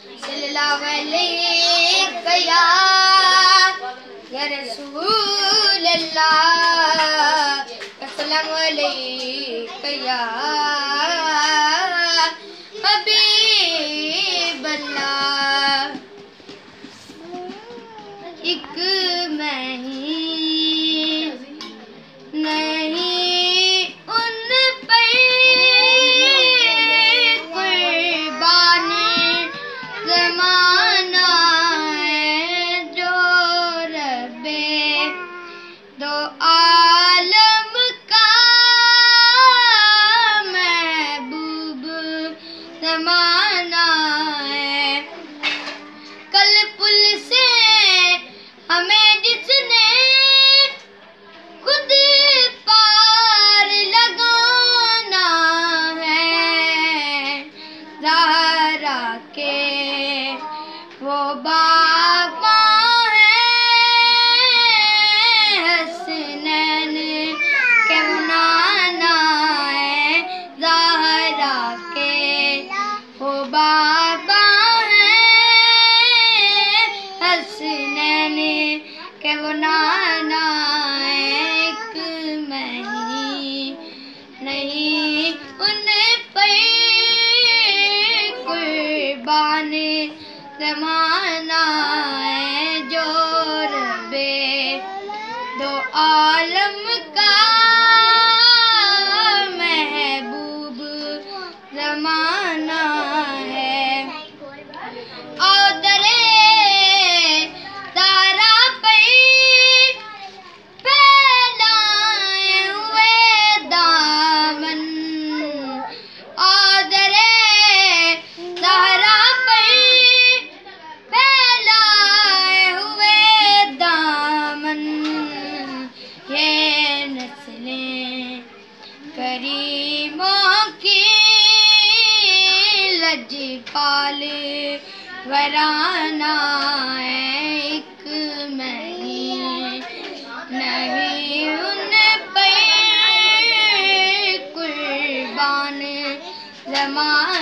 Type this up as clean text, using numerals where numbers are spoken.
सल्लल्लाहु अलैहि या रसूल अल्लाह, अस्सलामु अलैका या हबीब अल्लाह। एक मैं ही नहीं उन पर कुर्बान ज़माना है जो रब्बे दो आलम का महबूब ज़माना है। कल पुल से हमें जिसने खुद पार लगाना है, ज़हरा के वो बाबा हैं, हसनैन के वो नाना है, ज़हरा के वो बाबा हसनैन के वो नाना है। एक मैं ही नहीं उन पर कुर्बान ज़माना है जो रब्बे दो आलम का महबूब ज़माना है। करीमों की लजपाल वराना है। एक मैं ही नहीं उन पर कुर्बान ज़माना